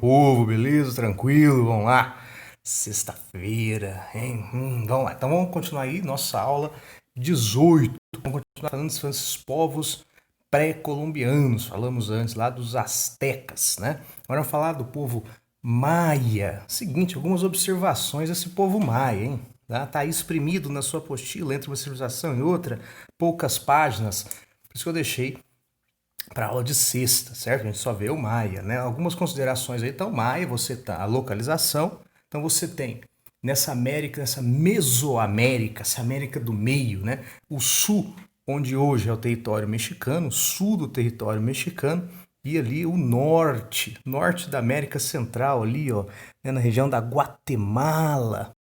povo, beleza? Tranquilo? Vamos lá. Sexta-feira, hein? Vamos lá. Então vamos continuar aí nossa aula 18. Vamos continuar falando desses povos pré-colombianos. Falamos antes lá dos astecas, né? Agora vamos falar do povo maia. Seguinte, algumas observações desse povo maia, hein? Tá aí exprimido na sua apostila entre uma civilização e outra, poucas páginas. Por isso que eu deixei para aula de sexta, certo? A gente só vê o Maia, né? Algumas considerações aí. Então, Maia, você tá a localização. Então, você tem nessa América, nessa Mesoamérica, essa América do meio, né? O sul, onde hoje é o território mexicano, o sul do território mexicano, e ali o norte, norte da América Central, ali, ó, né? Na região da Guatemala.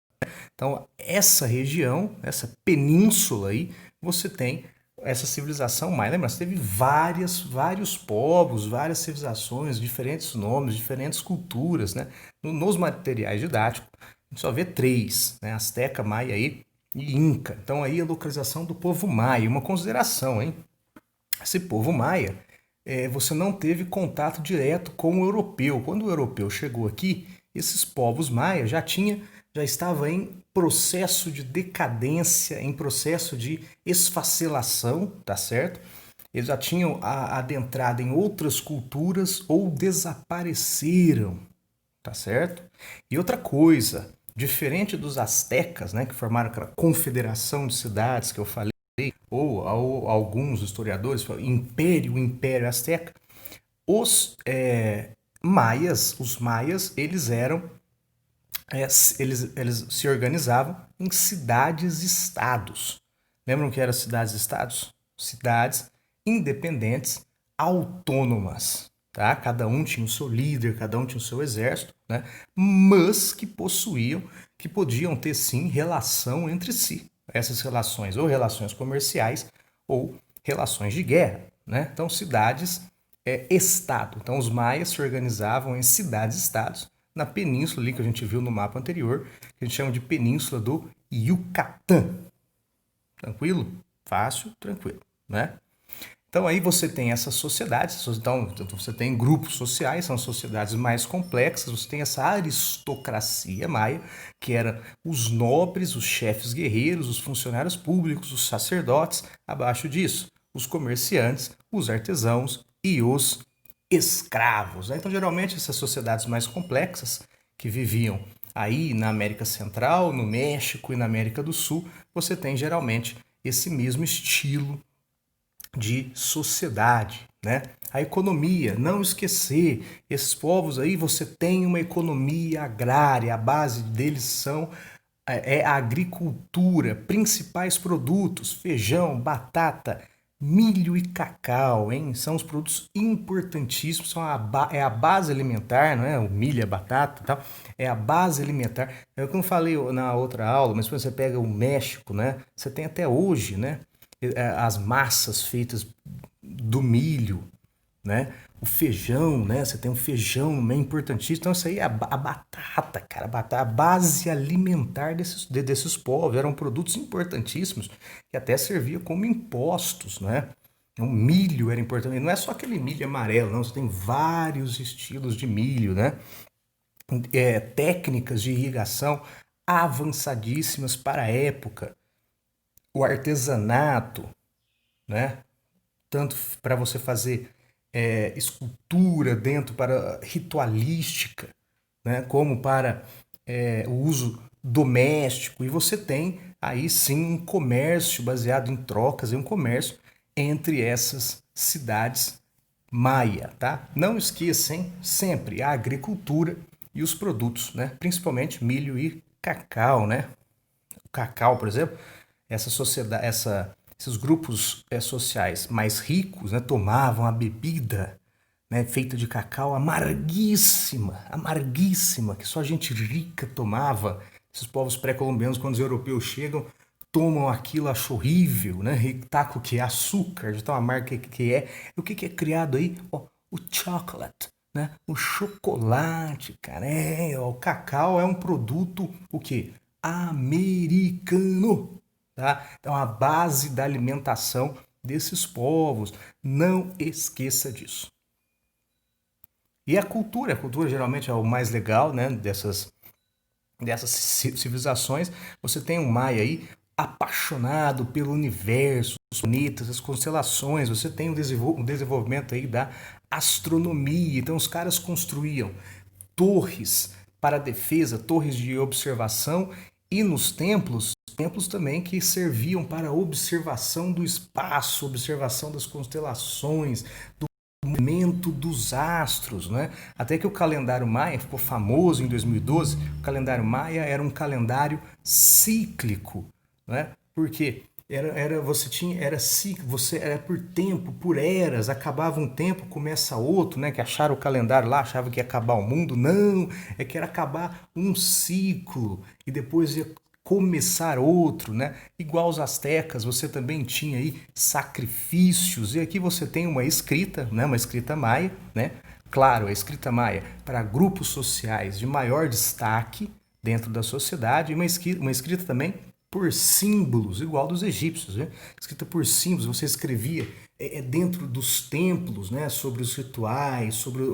Então, essa região, essa península aí, você tem essa civilização maia. Lembra? Você teve vários povos, várias civilizações, diferentes nomes, diferentes culturas, né? Nos materiais didáticos, a gente só vê três, né? Azteca, Maia aí e Inca. Então aí a localização do povo maia. Uma consideração, hein? Esse povo maia, você não teve contato direto com o europeu. Quando o europeu chegou aqui, esses povos maia já estava em processo de decadência, em processo de esfacelação, tá certo? Eles já tinham adentrado em outras culturas ou desapareceram, tá certo? E outra coisa, diferente dos astecas, né, que formaram aquela confederação de cidades que eu falei, ou alguns historiadores falam o Império Azteca, os maias, eles se organizavam em cidades-estados. Lembram que eram cidades-estados? Cidades independentes, autônomas. Tá? Cada um tinha o seu líder, cada um tinha o seu exército, né? Mas que podiam ter sim relação entre si. Essas relações, ou relações comerciais, ou relações de guerra. Né? Então, cidades-estado. Então, os maias se organizavam em cidades-estados na península ali que a gente viu no mapa anterior, que a gente chama de Península do Yucatán. Tranquilo? Fácil, tranquilo, né? Então aí você tem essas sociedades, então você tem grupos sociais, são sociedades mais complexas, você tem essa aristocracia maia, que era os nobres, os chefes guerreiros, os funcionários públicos, os sacerdotes, abaixo disso, os comerciantes, os artesãos e os escravos. Então geralmente essas sociedades mais complexas, que viviam aí na América Central, no México e na América do Sul, você tem geralmente esse mesmo estilo de sociedade, né? A economia, não esquecer, esses povos aí você tem uma economia agrária, a base deles é a agricultura, principais produtos, feijão, batata, milho e cacau, hein? São os produtos importantíssimos, é a base alimentar, não é? O milho, a batata e tal, é a base alimentar. É o que eu falei na outra aula, mas quando você pega o México, né? Você tem até hoje, né? As massas feitas do milho, né? O feijão, né? Você tem um feijão, né? Importantíssimo. Então, isso aí é a batata, cara. A batata, a base alimentar desses povos. Eram produtos importantíssimos que até servia como impostos, né? O milho era importante. E não é só aquele milho amarelo, não. Você tem vários estilos de milho, né? Técnicas de irrigação avançadíssimas para a época. O artesanato, né? Tanto para você fazer escultura dentro para ritualística, né? Como para o uso doméstico. E você tem aí sim um comércio baseado em trocas, e um comércio entre essas cidades maia, tá? Não esqueçam sempre a agricultura e os produtos, né? Principalmente milho e cacau, né? O cacau, por exemplo, esses grupos sociais mais ricos, né, tomavam a bebida, né, feita de cacau amarguíssima, amarguíssima, que só gente rica tomava. Esses povos pré-colombianos, quando os europeus chegam, tomam aquilo, acham horrível, né? Taco que é açúcar, de tão amargo que é. E o que é criado aí? Ó, o chocolate, né? O chocolate, cara. O cacau é um produto, o quê? Americano, tá? Então a base da alimentação desses povos, não esqueça disso. E a cultura geralmente é o mais legal, né, dessas civilizações. Você tem um Maia aí apaixonado pelo universo, os planetas, as constelações. Você tem o desenvolvimento aí da astronomia. Então os caras construíam torres para defesa, torres de observação, e nos templos também que serviam para observação do espaço, observação das constelações, do movimento dos astros, né? Até que o calendário maia ficou famoso em 2012. O calendário maia era um calendário cíclico, né? Porque você era por tempo, por eras, acabava um tempo, começa outro, né? Que acharam o calendário lá, achava que ia acabar o mundo. Não, é que era acabar um ciclo e depois ia começar outro, né? Igual os astecas, você também tinha aí sacrifícios, e aqui você tem uma escrita, né? Uma escrita maia, né? Claro, a escrita maia para grupos sociais de maior destaque dentro da sociedade, e uma escrita também por símbolos, igual dos egípcios, né? Escrita por símbolos, você escrevia dentro dos templos, né? Sobre os rituais, sobre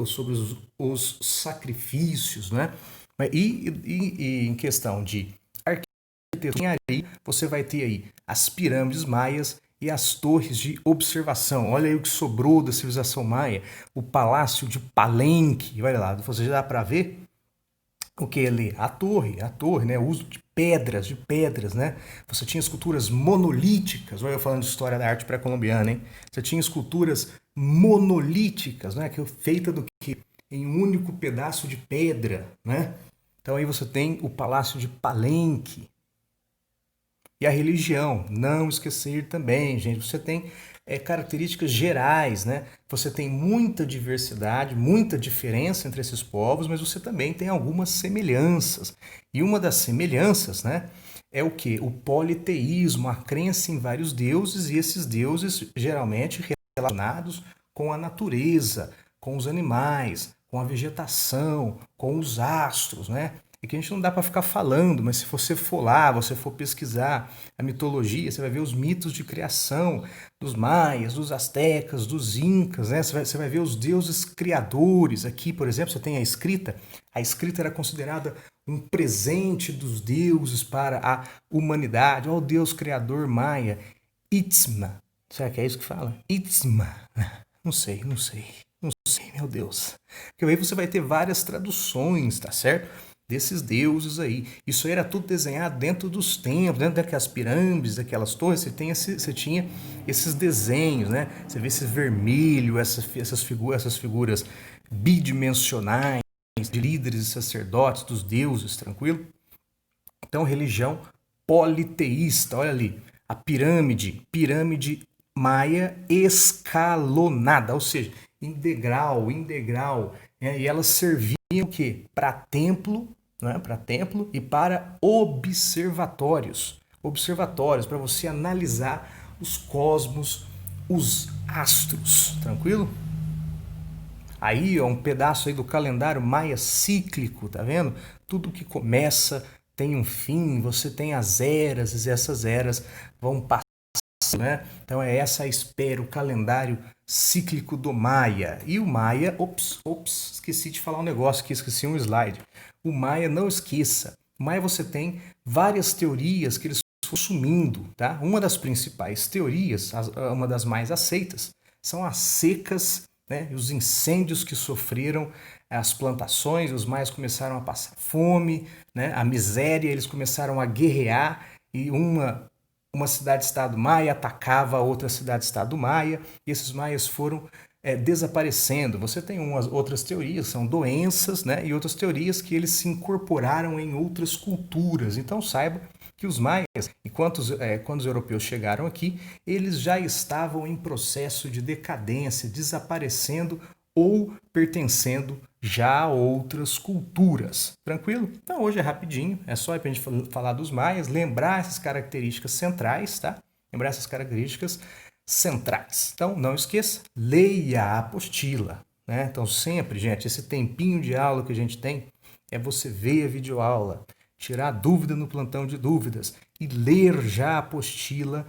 os sacrifícios, né? E em questão de aí você vai ter aí as pirâmides maias e as torres de observação. Olha aí o que sobrou da civilização maia, o palácio de Palenque. Olha lá, você já dá para ver o que ali? A torre, né? O uso de pedras, né? Você tinha esculturas monolíticas. Olha eu falando de história da arte pré-colombiana, hein? Você tinha esculturas monolíticas, né? Que feita do que? Em um único pedaço de pedra, né? Então aí você tem o palácio de Palenque. E a religião, não esquecer também, gente, você tem características gerais, né? Você tem muita diversidade, muita diferença entre esses povos, mas você também tem algumas semelhanças. E uma das semelhanças, né, é o que? O politeísmo, a crença em vários deuses, e esses deuses geralmente relacionados com a natureza, com os animais, com a vegetação, com os astros, né? É que a gente não dá para ficar falando, mas se você for lá, você for pesquisar a mitologia, você vai ver os mitos de criação dos maias, dos astecas, dos incas, né? Você vai ver os deuses criadores. Aqui, por exemplo, você tem a escrita. A escrita era considerada um presente dos deuses para a humanidade. Olha o deus criador maia, Itzma. Será que é isso que fala? Itzma. Não sei, meu Deus. Porque aí você vai ter várias traduções, tá certo? Desses deuses aí. Isso aí era tudo desenhado dentro dos templos, dentro daquelas pirâmides, daquelas torres. Você tinha esses desenhos, né? Você vê esse vermelho, essas figuras bidimensionais de líderes e sacerdotes, dos deuses, tranquilo? Então, religião politeísta, olha ali, a pirâmide maia escalonada, ou seja, em degrau, né? E elas serviam o quê? Para templo, né? Para templo e para observatórios, para você analisar os cosmos, os astros, tranquilo? Aí, ó, um pedaço aí do calendário maia cíclico, tá vendo? Tudo que começa tem um fim, você tem as eras, e essas eras vão passar, né? Então é essa a espera, o calendário cíclico do Maia. E o Maia, esqueci de falar um negócio aqui, esqueci um slide. O Maia, não esqueça, o Maia você tem várias teorias que eles foram sumindo, tá? Uma das principais teorias, uma das mais aceitas, são as secas, né? E os incêndios que sofreram as plantações, os maias começaram a passar fome, né? A miséria, eles começaram a guerrear e uma cidade-estado maia atacava a outra cidade-estado maia, e esses maias foram desaparecendo. Você tem outras teorias, são doenças, né? E outras teorias que eles se incorporaram em outras culturas. Então saiba que os maias, quando os europeus chegaram aqui, eles já estavam em processo de decadência, desaparecendo ou pertencendo já a outras culturas. Tranquilo? Então hoje é rapidinho, é só para a gente falar dos maias, lembrar essas características centrais, tá? Lembrar essas características centrais. Então não esqueça, leia a apostila, né? Então sempre, gente, esse tempinho de aula que a gente tem é você ver a videoaula, tirar dúvida no plantão de dúvidas e ler já a apostila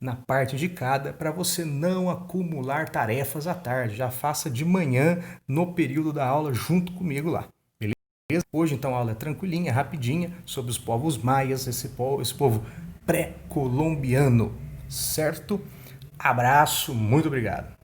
na parte de cada para você não acumular tarefas à tarde. Já faça de manhã no período da aula junto comigo lá. Beleza? Hoje então a aula é tranquilinha, rapidinha, sobre os povos maias, esse povo pré-colombiano, certo? Abraço, muito obrigado.